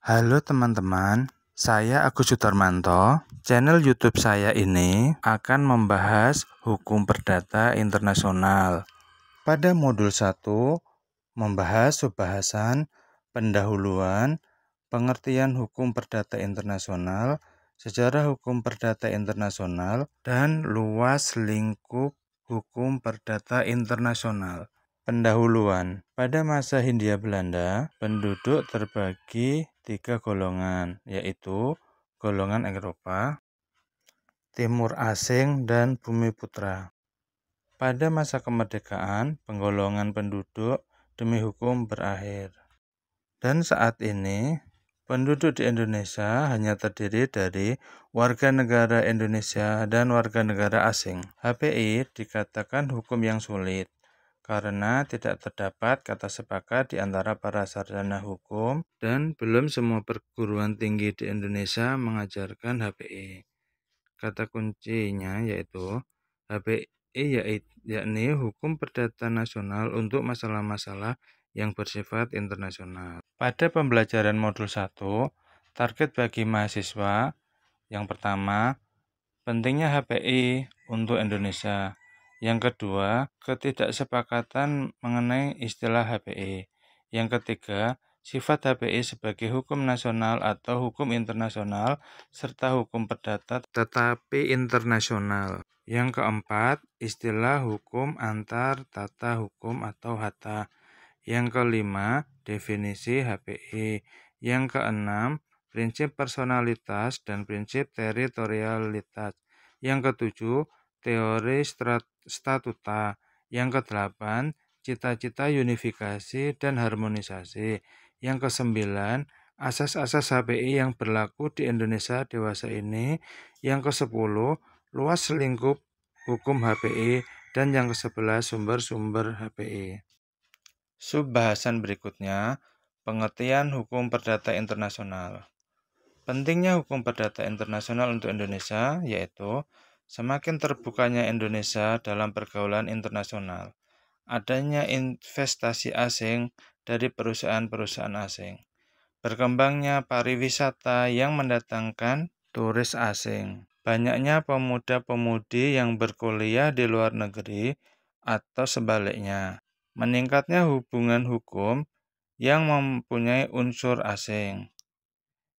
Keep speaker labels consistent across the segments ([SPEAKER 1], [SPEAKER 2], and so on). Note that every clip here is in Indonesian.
[SPEAKER 1] Halo teman-teman, saya Agus Sudarmanto. Channel YouTube saya ini akan membahas hukum perdata internasional. Pada modul 1, membahas subbahasan, pendahuluan, pengertian hukum perdata internasional, sejarah hukum perdata internasional, dan luas lingkup hukum perdata internasional. Pendahuluan. Pada masa Hindia Belanda, penduduk terbagi 3 golongan, yaitu golongan Eropa, Timur Asing, dan Bumiputra. Pada masa kemerdekaan, penggolongan penduduk demi hukum berakhir. Dan saat ini, penduduk di Indonesia hanya terdiri dari warga negara Indonesia dan warga negara asing. HPI dikatakan hukum yang sulit karena tidak terdapat kata sepakat di antara para sarjana hukum dan belum semua perguruan tinggi di Indonesia mengajarkan HPI. Kata kuncinya yaitu HPI yakni hukum perdata nasional untuk masalah-masalah yang bersifat internasional. Pada pembelajaran modul 1, target bagi mahasiswa yang pertama, pentingnya HPI untuk Indonesia. Yang kedua, ketidaksepakatan mengenai istilah HPI. Yang ketiga, sifat HPI sebagai hukum nasional atau hukum internasional serta hukum perdata tetapi internasional. Yang keempat, istilah hukum antar tata hukum atau HATA. Yang kelima, definisi HPI. Yang keenam, prinsip personalitas dan prinsip teritorialitas. Yang ketujuh, teori statuta. Yang kedelapan, cita-cita unifikasi dan harmonisasi. Yang kesembilan, asas-asas HPI yang berlaku di Indonesia dewasa ini. Yang kesepuluh, luas lingkup hukum HPI. Dan yang kesebelas, sumber-sumber HPI. Subbahasan berikutnya, pengertian hukum perdata internasional. Pentingnya hukum perdata internasional untuk Indonesia yaitu semakin terbukanya Indonesia dalam pergaulan internasional, adanya investasi asing dari perusahaan-perusahaan asing, berkembangnya pariwisata yang mendatangkan turis asing, banyaknya pemuda-pemudi yang berkuliah di luar negeri atau sebaliknya, meningkatnya hubungan hukum yang mempunyai unsur asing.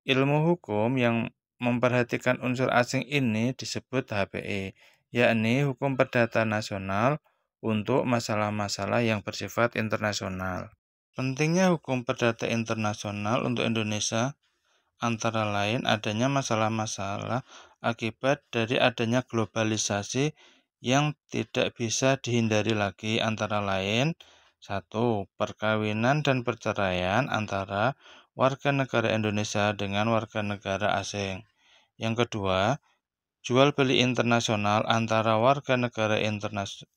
[SPEAKER 1] Ilmu hukum yang memperhatikan unsur asing ini disebut HPI, yakni hukum perdata nasional untuk masalah-masalah yang bersifat internasional. Pentingnya hukum perdata internasional untuk Indonesia antara lain adanya masalah-masalah akibat dari adanya globalisasi yang tidak bisa dihindari lagi, antara lain 1. Perkawinan dan perceraian antara warga negara Indonesia dengan warga negara asing. Yang kedua, jual beli internasional antara warga negara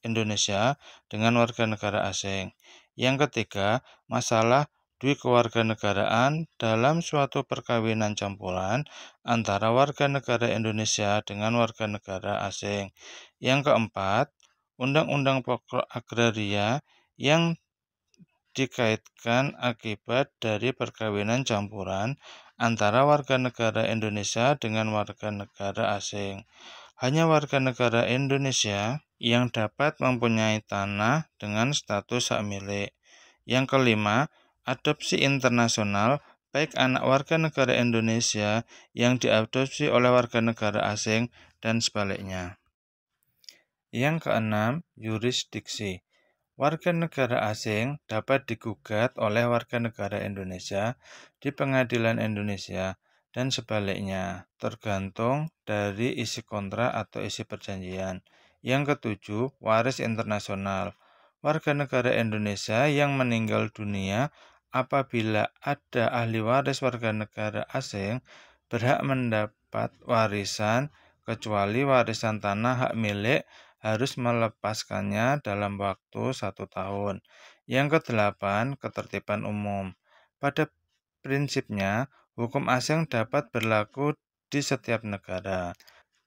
[SPEAKER 1] Indonesia dengan warga negara asing. Yang ketiga, masalah kewarganegaraan dalam suatu perkawinan campuran antara warga negara Indonesia dengan warga negara asing. Yang keempat, undang-undang pokok agraria yang dikaitkan akibat dari perkawinan campuran antara warga negara Indonesia dengan warga negara asing. Hanya warga negara Indonesia yang dapat mempunyai tanah dengan status hak milik. Yang kelima, adopsi internasional baik anak warga negara Indonesia yang diadopsi oleh warga negara asing dan sebaliknya. Yang keenam, yurisdiksi. Warga negara asing dapat digugat oleh warga negara Indonesia di pengadilan Indonesia dan sebaliknya, tergantung dari isi kontrak atau isi perjanjian. Yang ketujuh, waris internasional. Warga negara Indonesia yang meninggal dunia apabila ada ahli waris warga negara asing berhak mendapat warisan kecuali warisan tanah hak milik harus melepaskannya dalam waktu 1 tahun. Yang kedelapan, ketertiban umum. Pada prinsipnya, hukum asing dapat berlaku di setiap negara.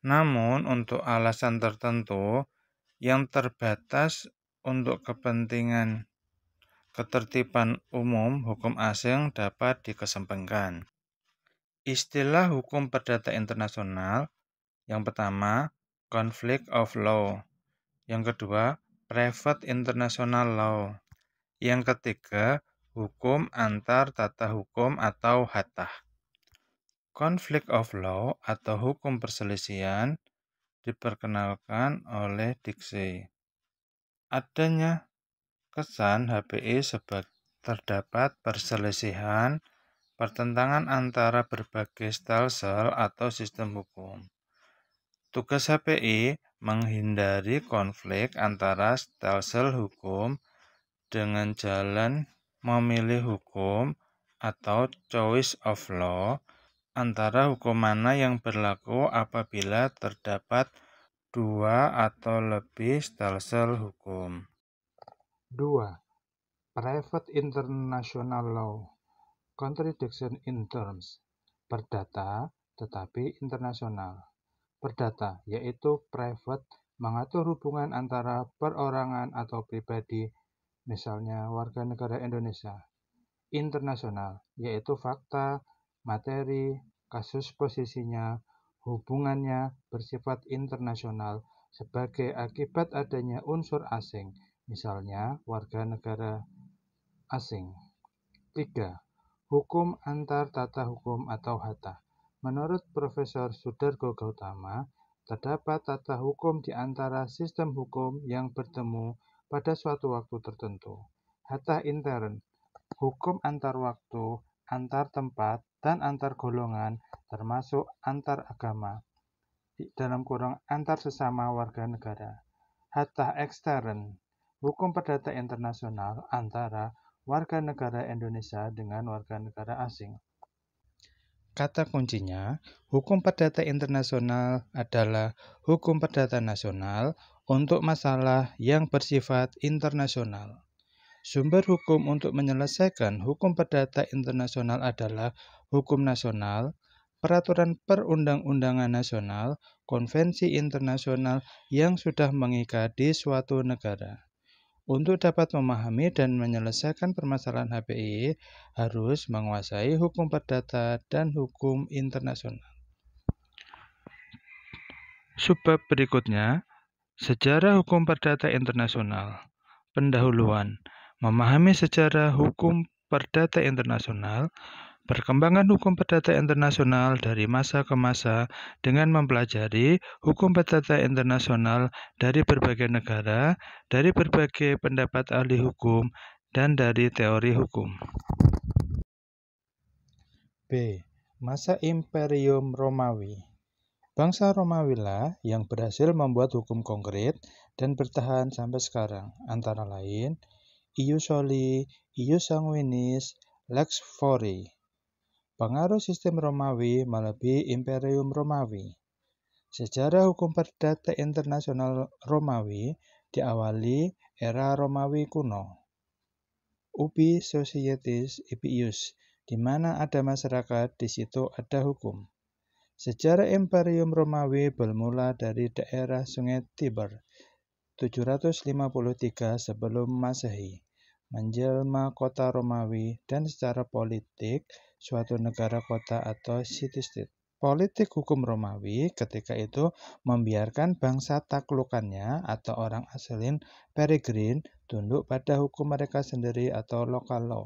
[SPEAKER 1] Namun, untuk alasan tertentu yang terbatas untuk kepentingan ketertiban umum, hukum asing dapat dikesampingkan. Istilah hukum perdata internasional yang pertama, conflict of law. Yang kedua, private international law. Yang ketiga, hukum antar tata hukum atau hatah. Conflict of law atau hukum perselisihan diperkenalkan oleh diksi. Adanya kesan HPI sebagai terdapat perselisihan, pertentangan antara berbagai stelsel atau sistem hukum. Tugas HPI menghindari konflik antara stelsel hukum dengan jalan memilih hukum atau choice of law antara hukum mana yang berlaku apabila terdapat dua atau lebih stelsel hukum.
[SPEAKER 2] 2. Private international law. Contradiction in terms. Perdata tetapi internasional. Perdata yaitu private mengatur hubungan antara perorangan atau pribadi, misalnya warga negara Indonesia. Internasional yaitu fakta, materi, kasus posisinya, hubungannya bersifat internasional sebagai akibat adanya unsur asing, misalnya warga negara asing. 3. Hukum antar tata hukum atau hatah. Menurut Profesor Sudargo Gautama, terdapat tata hukum di antara sistem hukum yang bertemu pada suatu waktu tertentu. Hatah intern, hukum antar waktu, antar tempat, dan antar golongan, termasuk antar agama, antar sesama warga negara. Hatah ekstern, hukum perdata internasional antara warga negara Indonesia dengan warga negara asing.
[SPEAKER 1] Kata kuncinya, hukum perdata internasional adalah hukum perdata nasional untuk masalah yang bersifat internasional. Sumber hukum untuk menyelesaikan hukum perdata internasional adalah hukum nasional, peraturan perundang-undangan nasional, konvensi internasional yang sudah mengikat di suatu negara. Untuk dapat memahami dan menyelesaikan permasalahan HPI, harus menguasai hukum perdata dan hukum internasional. Subbab berikutnya, sejarah hukum perdata internasional. Pendahuluan, memahami sejarah hukum perdata internasional. Perkembangan hukum perdata internasional dari masa ke masa dengan mempelajari hukum perdata internasional dari berbagai negara, dari berbagai pendapat ahli hukum, dan dari teori hukum.
[SPEAKER 2] B. Masa Imperium Romawi. Bangsa Romawilah yang berhasil membuat hukum konkret dan bertahan sampai sekarang, antara lain Ius Soli, Ius Sanguinis, Lex Fori. Pengaruh sistem Romawi melebihi Imperium Romawi. Sejarah hukum perdata internasional Romawi diawali era Romawi kuno. Ubi Societas Ius, di mana ada masyarakat, di situ ada hukum. Sejarah Imperium Romawi bermula dari daerah Sungai Tiber, 753 sebelum Masehi, menjelma kota Romawi dan secara politik suatu negara kota atau city-state. Politik hukum Romawi ketika itu membiarkan bangsa taklukannya atau orang asalin peregrin tunduk pada hukum mereka sendiri atau local law.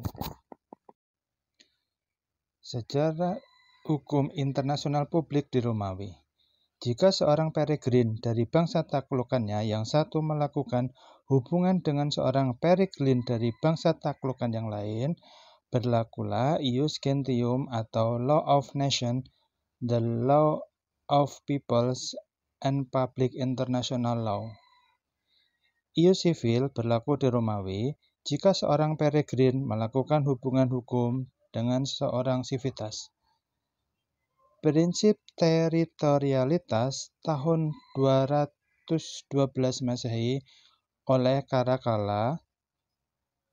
[SPEAKER 2] Sejarah hukum internasional publik di Romawi. Jika seorang peregrin dari bangsa taklukannya yang satu melakukan hubungan dengan seorang peregrin dari bangsa taklukan yang lain, berlakulah ius gentium atau law of nation, the law of peoples, and public international law. Ius civil berlaku di Romawi jika seorang peregrin melakukan hubungan hukum dengan seorang civitas. Prinsip teritorialitas tahun 212 Masehi oleh Caracalla,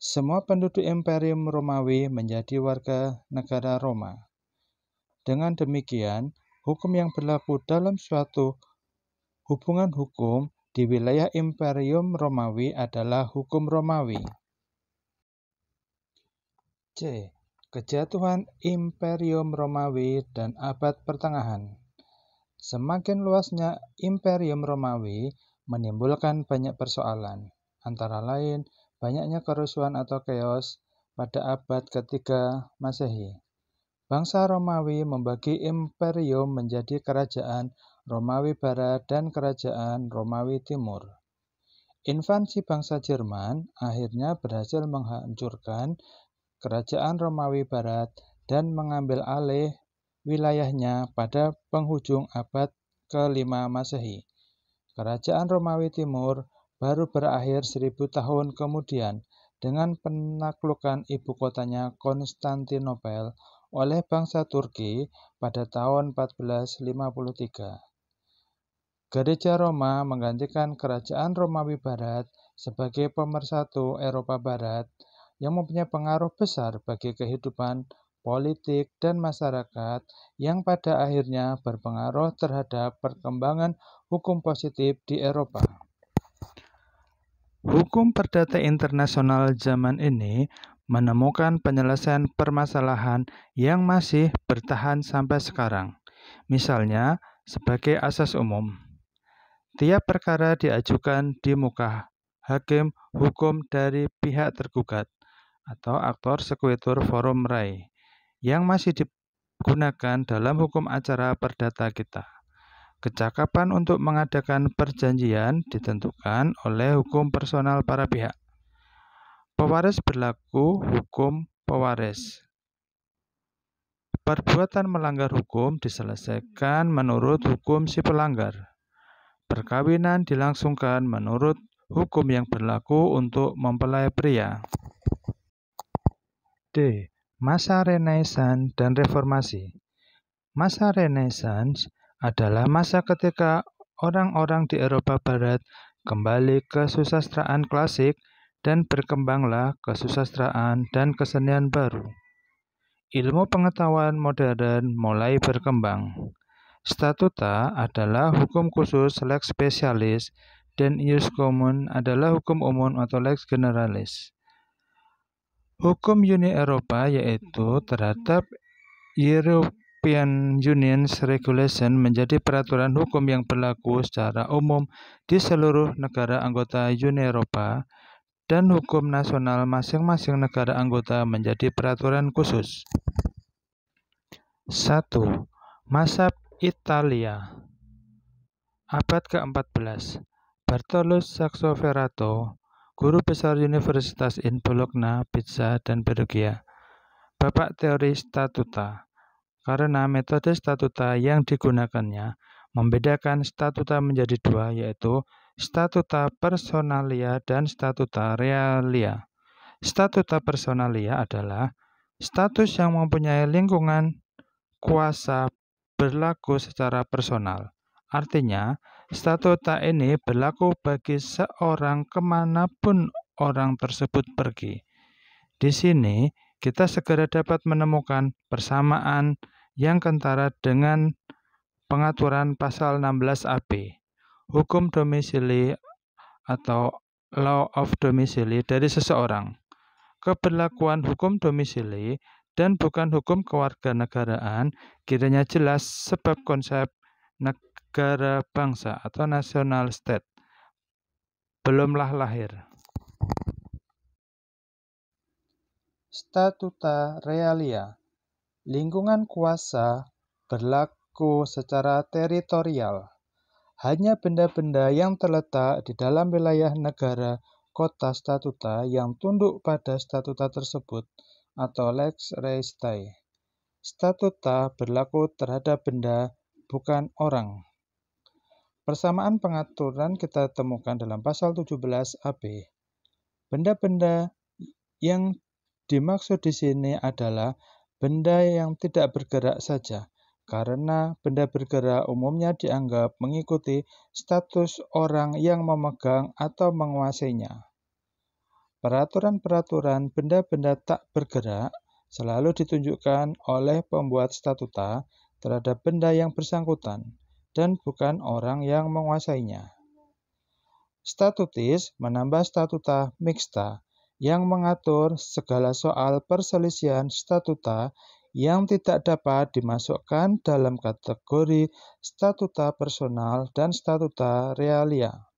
[SPEAKER 2] semua penduduk Imperium Romawi menjadi warga negara Roma. Dengan demikian, hukum yang berlaku dalam suatu hubungan hukum di wilayah Imperium Romawi adalah hukum Romawi. C. Kejatuhan Imperium Romawi dan abad pertengahan. Semakin luasnya Imperium Romawi menimbulkan banyak persoalan, antara lain banyaknya kerusuhan atau chaos pada abad ketiga Masehi. Bangsa Romawi membagi imperium menjadi kerajaan Romawi Barat dan kerajaan Romawi Timur. Invasi bangsa Jerman akhirnya berhasil menghancurkan kerajaan Romawi Barat dan mengambil alih wilayahnya pada penghujung abad ke-5 Masehi. Kerajaan Romawi Timur baru berakhir 1000 tahun kemudian dengan penaklukan ibu kotanya Konstantinopel oleh bangsa Turki pada tahun 1453. Gereja Roma menggantikan kerajaan Romawi Barat sebagai pemersatu Eropa Barat yang mempunyai pengaruh besar bagi kehidupan politik dan masyarakat yang pada akhirnya berpengaruh terhadap perkembangan hukum positif di Eropa.
[SPEAKER 1] Hukum perdata internasional zaman ini menemukan penyelesaian permasalahan yang masih bertahan sampai sekarang. Misalnya, sebagai asas umum, tiap perkara diajukan di muka hakim hukum dari pihak tergugat atau aktor sequitur forum rei yang masih digunakan dalam hukum acara perdata kita. Kecakapan untuk mengadakan perjanjian ditentukan oleh hukum personal para pihak. Pewaris berlaku hukum pewaris. Perbuatan melanggar hukum diselesaikan menurut hukum si pelanggar. Perkawinan dilangsungkan menurut hukum yang berlaku untuk mempelai pria. D. Masa Renaissance dan Reformasi. Masa Renaissance adalah masa ketika orang-orang di Eropa Barat kembali ke susastraan klasik dan berkembanglah kesusastraan dan kesenian baru. Ilmu pengetahuan modern mulai berkembang. Statuta adalah hukum khusus lex specialis dan ius commune adalah hukum umum atau lex generalis. Hukum Uni Eropa yaitu terhadap European Union's Regulation menjadi peraturan hukum yang berlaku secara umum di seluruh negara anggota Uni Eropa dan hukum nasional masing-masing negara anggota menjadi peraturan khusus. 1. Mazhab Italia. Abad ke-14. Bartolus Saxoferrato, guru besar Universitas in Bologna, Pisa, dan Perugia, bapak teori statuta. Karena metode statuta yang digunakannya membedakan statuta menjadi dua, yaitu statuta personalia dan statuta realia. Statuta personalia adalah status yang mempunyai lingkungan kuasa berlaku secara personal. Artinya, statuta ini berlaku bagi seorang kemanapun orang tersebut pergi. Di sini, kita segera dapat menemukan persamaan yang kentara dengan pengaturan pasal 16 AB, hukum domisili atau law of domicile dari seseorang. Keberlakuan hukum domisili dan bukan hukum kewarganegaraan kiranya jelas sebab konsep negara bangsa atau national state belumlah lahir.
[SPEAKER 2] Statuta realia. Lingkungan kuasa berlaku secara teritorial. Hanya benda-benda yang terletak di dalam wilayah negara kota statuta yang tunduk pada statuta tersebut atau lex rei. Statuta berlaku terhadap benda, bukan orang. Persamaan pengaturan kita temukan dalam pasal 17 AB. Benda-benda yang dimaksud di sini adalah benda yang tidak bergerak saja, karena benda bergerak umumnya dianggap mengikuti status orang yang memegang atau menguasainya. Peraturan-peraturan benda-benda tak bergerak selalu ditunjukkan oleh pembuat statuta terhadap benda yang bersangkutan dan bukan orang yang menguasainya. Statutis menambah statuta mixta yang mengatur segala soal perselisihan statuta yang tidak dapat dimasukkan dalam kategori statuta personal dan statuta realia.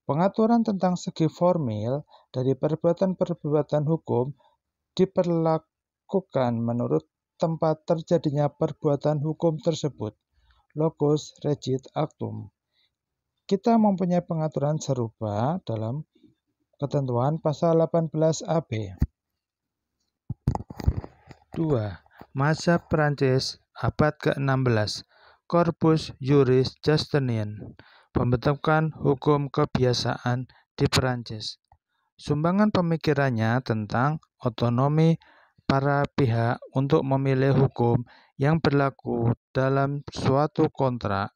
[SPEAKER 2] Pengaturan tentang segi formil dari perbuatan-perbuatan hukum diperlakukan menurut tempat terjadinya perbuatan hukum tersebut. Locus regit actum. Kita mempunyai pengaturan serupa dalam ketentuan pasal 18 AB. 2. Masa Prancis abad ke-16. Corpus Juris Justinian. Pembentukan hukum kebiasaan di Perancis. Sumbangan pemikirannya tentang otonomi para pihak untuk memilih hukum yang berlaku dalam suatu kontrak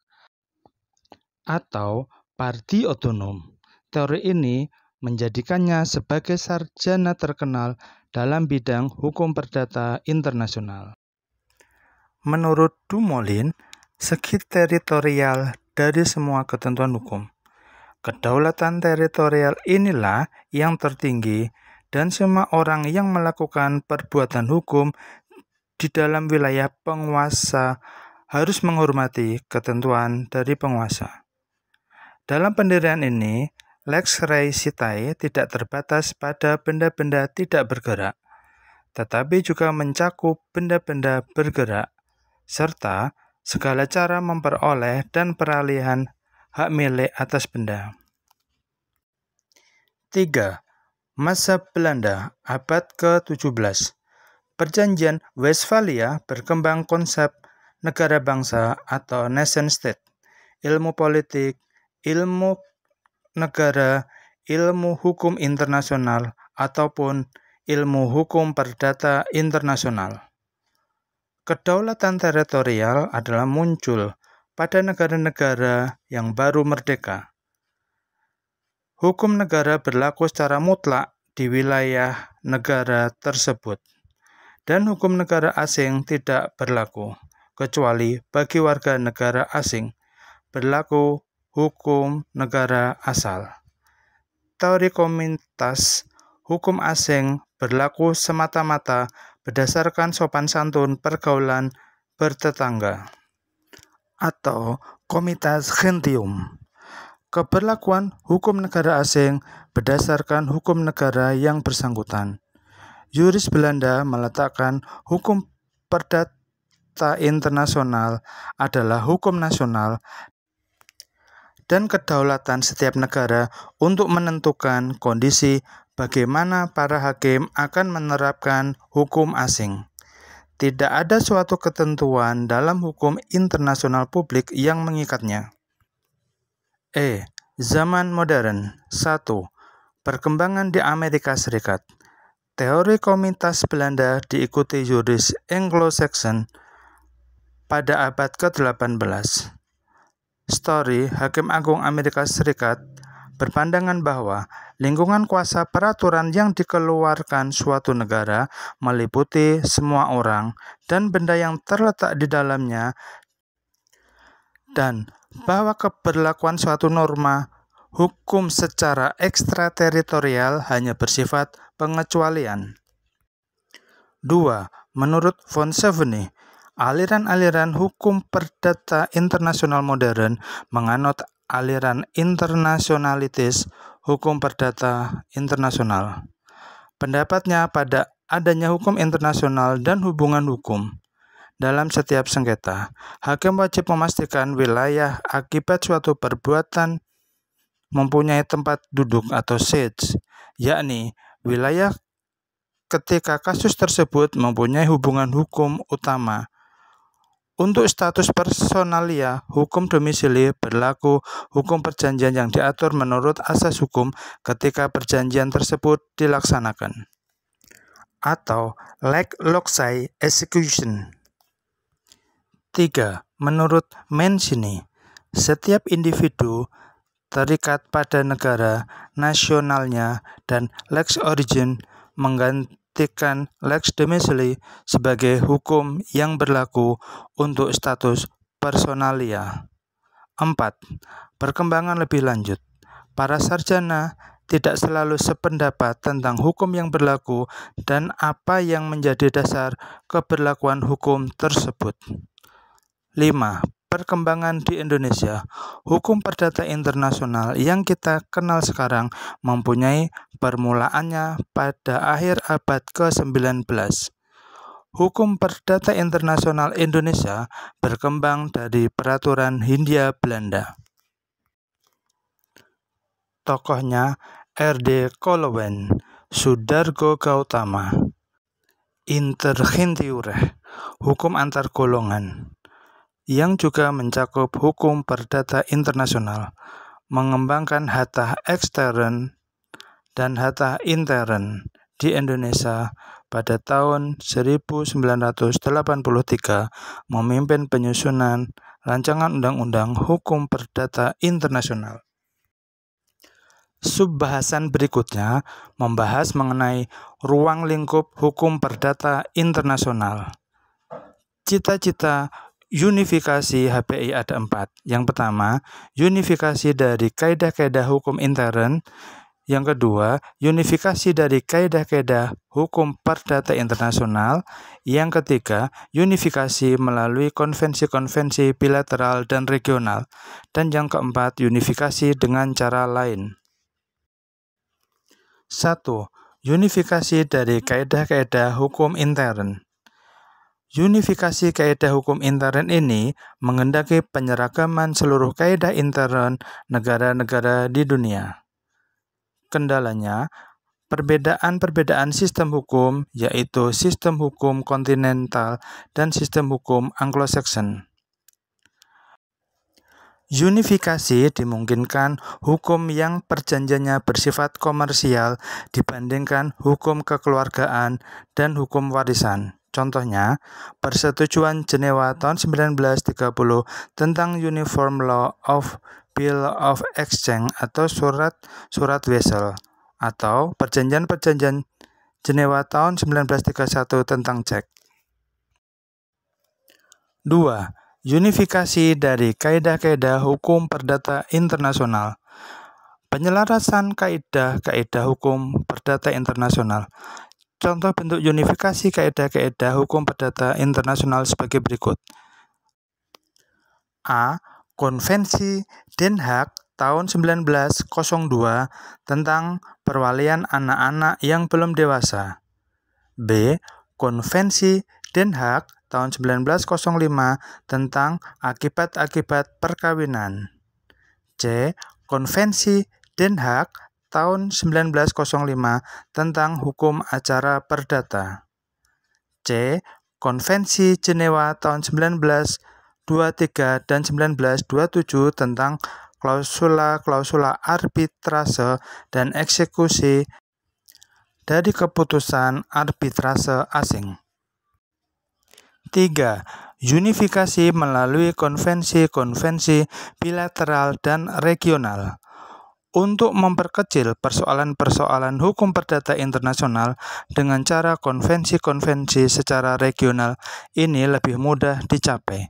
[SPEAKER 2] atau parti otonom. Teori ini menjadikannya sebagai sarjana terkenal dalam bidang hukum perdata internasional.
[SPEAKER 1] Menurut Dumoulin, segi teritorial dari semua ketentuan hukum. Kedaulatan teritorial inilah yang tertinggi dan semua orang yang melakukan perbuatan hukum di dalam wilayah penguasa harus menghormati ketentuan dari penguasa. Dalam pendirian ini, Lex Rei Citae tidak terbatas pada benda-benda tidak bergerak, tetapi juga mencakup benda-benda bergerak, serta segala cara memperoleh dan peralihan hak milik atas benda. 3. Masa Belanda abad ke-17. Perjanjian Westphalia berkembang konsep negara bangsa atau nation state, ilmu politik, ilmu negara, ilmu hukum internasional, ataupun ilmu hukum perdata internasional. Kedaulatan teritorial adalah muncul pada negara-negara yang baru merdeka. Hukum negara berlaku secara mutlak di wilayah negara tersebut, dan hukum negara asing tidak berlaku, kecuali bagi warga negara asing. Berlaku hukum negara asal. Teori komunitas hukum asing berlaku semata-mata berdasarkan sopan santun pergaulan bertetangga atau komunitas gentium. Keberlakuan hukum negara asing berdasarkan hukum negara yang bersangkutan. Juris Belanda meletakkan hukum perdata internasional adalah hukum nasional dan kedaulatan setiap negara untuk menentukan kondisi bagaimana para hakim akan menerapkan hukum asing. Tidak ada suatu ketentuan dalam hukum internasional publik yang mengikatnya. Zaman modern. 1. Perkembangan di Amerika Serikat. Teori komunitas Belanda diikuti juris Anglo-Saxon pada abad ke-18. Story, Hakim Agung Amerika Serikat, berpandangan bahwa lingkungan kuasa peraturan yang dikeluarkan suatu negara meliputi semua orang dan benda yang terletak di dalamnya, dan bahwa keberlakuan suatu norma hukum secara ekstrateritorial hanya bersifat pengecualian. 2. Menurut von Savigny, aliran-aliran hukum perdata internasional modern menganut aliran internasionalitis hukum perdata internasional. Pendapatnya pada adanya hukum internasional dan hubungan hukum. Dalam setiap sengketa, hakim wajib memastikan wilayah akibat suatu perbuatan mempunyai tempat duduk atau siege, yakni wilayah ketika kasus tersebut mempunyai hubungan hukum utama. Untuk status personalia, hukum domisili berlaku hukum perjanjian yang diatur menurut asas hukum ketika perjanjian tersebut dilaksanakan, atau lex loci execution. 3. Menurut Mancini, setiap individu terikat pada negara nasionalnya dan lex origin menggantikan lex domicili sebagai hukum yang berlaku untuk status personalia. 4. Perkembangan lebih lanjut. Para sarjana tidak selalu sependapat tentang hukum yang berlaku dan apa yang menjadi dasar keberlakuan hukum tersebut. 5. Perkembangan di Indonesia. Hukum perdata internasional yang kita kenal sekarang mempunyai permulaannya pada akhir abad ke-19. Hukum perdata internasional Indonesia berkembang dari peraturan Hindia Belanda. Tokohnya R.D. Kolowen, Sudargo Gautama, Intergentiure, hukum antar golongan, yang juga mencakup hukum perdata internasional, mengembangkan hatah ekstern dan hatah intern di Indonesia pada tahun 1983, memimpin penyusunan rancangan undang-undang hukum perdata internasional. Subbahasan berikutnya membahas mengenai ruang lingkup hukum perdata internasional. Cita-cita unifikasi HPI ada 4. Yang pertama, unifikasi dari kaidah-kaidah hukum intern. Yang kedua, unifikasi dari kaidah-kaidah hukum perdata internasional. Yang ketiga, unifikasi melalui konvensi-konvensi bilateral dan regional. Dan yang keempat, unifikasi dengan cara lain. 1. Unifikasi dari kaidah-kaidah hukum intern. Unifikasi kaidah hukum intern ini menghendaki penyeragaman seluruh kaidah intern negara-negara di dunia. Kendalanya, perbedaan-perbedaan sistem hukum, yaitu sistem hukum kontinental dan sistem hukum Anglo-Saxon. Unifikasi dimungkinkan hukum yang perjanjiannya bersifat komersial dibandingkan hukum kekeluargaan dan hukum warisan. Contohnya, Persetujuan Jenewa tahun 1930 tentang Uniform Law of Bill of Exchange atau surat Wesel, atau Perjanjian Jenewa tahun 1931 tentang cek. 2. Unifikasi dari kaidah-kaidah hukum perdata internasional. Penyelarasan kaidah-kaidah hukum perdata internasional. Contoh bentuk unifikasi kaidah-kaidah hukum perdata internasional sebagai berikut. A. Konvensi Den Haag tahun 1902 tentang perwalian anak-anak yang belum dewasa. B. Konvensi Den Haag tahun 1905 tentang akibat-akibat perkawinan. C. Konvensi Den Haag tahun 1905 tentang hukum acara perdata. C. Konvensi Jenewa tahun 1923 dan 1927 tentang klausula-klausula arbitrase dan eksekusi dari keputusan arbitrase asing. 3. Unifikasi melalui konvensi-konvensi bilateral dan regional. Untuk memperkecil persoalan-persoalan hukum perdata internasional dengan cara konvensi-konvensi secara regional, ini lebih mudah dicapai.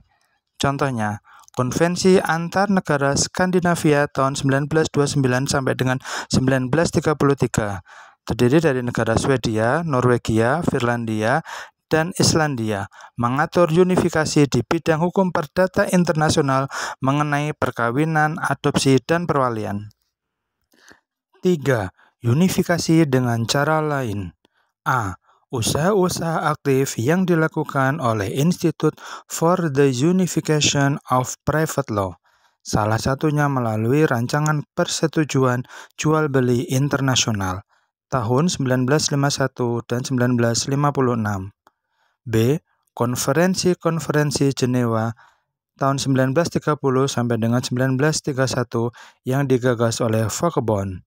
[SPEAKER 1] Contohnya, Konvensi Antar Negara Skandinavia tahun 1929 sampai dengan 1933, terdiri dari negara Swedia, Norwegia, Finlandia, dan Islandia, mengatur unifikasi di bidang hukum perdata internasional mengenai perkawinan, adopsi, dan perwalian. 3. Unifikasi dengan cara lain. A. Usaha-usaha aktif yang dilakukan oleh Institute for the Unification of Private Law, salah satunya melalui rancangan persetujuan jual-beli internasional tahun 1951 dan 1956. B. Konferensi-konferensi Jenewa tahun 1930 sampai dengan 1931 yang digagas oleh Vauquebon,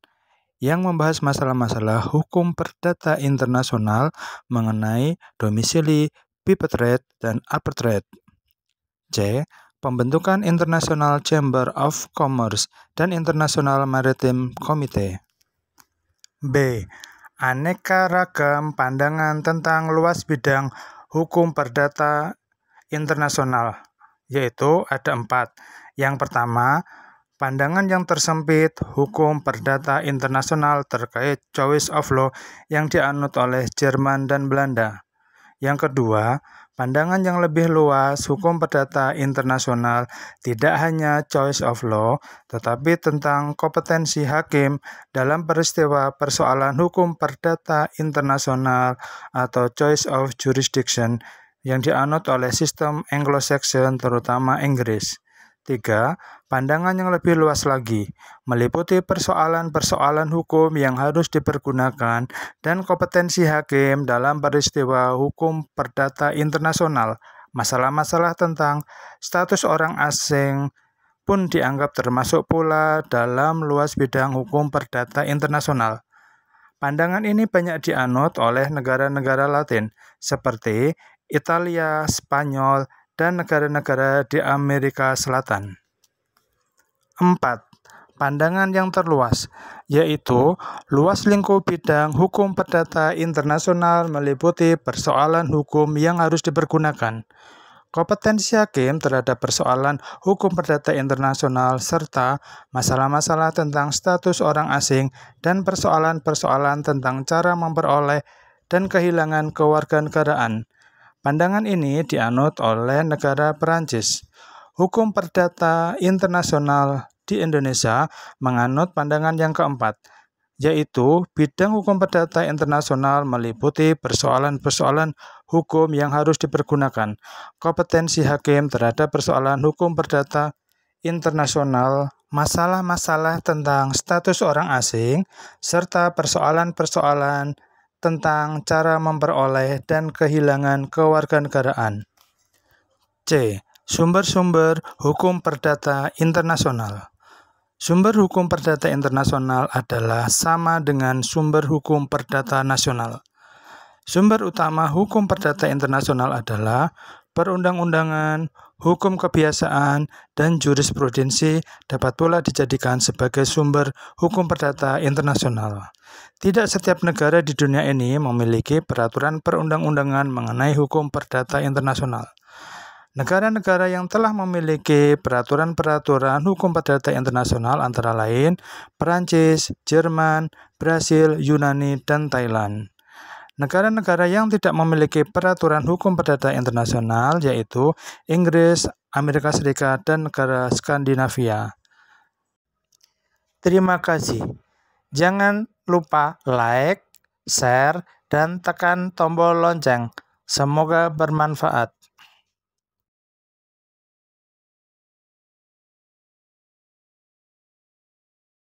[SPEAKER 1] yang membahas masalah-masalah hukum perdata internasional mengenai domisili, bipartite, dan apartheid. C. Pembentukan International Chamber of Commerce dan International Maritime Committee. B. Aneka ragam pandangan tentang luas bidang hukum perdata internasional, yaitu ada 4. Yang pertama, Pandangan yang tersempit hukum perdata internasional terkait choice of law yang dianut oleh Jerman dan Belanda. Yang kedua, pandangan yang lebih luas hukum perdata internasional tidak hanya choice of law, tetapi tentang kompetensi hakim dalam peristiwa persoalan hukum perdata internasional atau choice of jurisdiction yang dianut oleh sistem Anglo-Saxon terutama Inggris. 3. Pandangan yang lebih luas lagi, meliputi persoalan-persoalan hukum yang harus dipergunakan dan kompetensi hakim dalam peristiwa hukum perdata internasional. Masalah-masalah tentang status orang asing pun dianggap termasuk pula dalam luas bidang hukum perdata internasional. Pandangan ini banyak dianut oleh negara-negara Latin, seperti Italia, Spanyol, dan negara-negara di Amerika Selatan. 4. Pandangan yang terluas, yaitu luas lingkup bidang hukum perdata internasional meliputi persoalan hukum yang harus dipergunakan, kompetensi hakim terhadap persoalan hukum perdata internasional, serta masalah-masalah tentang status orang asing dan persoalan-persoalan tentang cara memperoleh dan kehilangan kewarganegaraan. Pandangan ini dianut oleh negara Perancis. Hukum perdata internasional di Indonesia menganut pandangan yang keempat, yaitu bidang hukum perdata internasional meliputi persoalan-persoalan hukum yang harus dipergunakan, kompetensi hakim terhadap persoalan hukum perdata internasional, masalah-masalah tentang status orang asing, serta persoalan-persoalan tentang cara memperoleh dan kehilangan kewarganegaraan. C. Sumber-sumber hukum perdata internasional. Sumber hukum perdata internasional adalah sama dengan sumber hukum perdata nasional. Sumber utama hukum perdata internasional adalah perundang-undangan, hukum kebiasaan, dan jurisprudensi dapat pula dijadikan sebagai sumber hukum perdata internasional. Tidak setiap negara di dunia ini memiliki peraturan perundang-undangan mengenai hukum perdata internasional. Negara-negara yang telah memiliki peraturan-peraturan hukum perdata internasional antara lain Perancis, Jerman, Brasil, Yunani, dan Thailand. Negara-negara yang tidak memiliki peraturan hukum perdata internasional yaitu Inggris, Amerika Serikat, dan negara Skandinavia. Terima kasih. Jangan lupa like, share, dan tekan tombol lonceng. Semoga bermanfaat.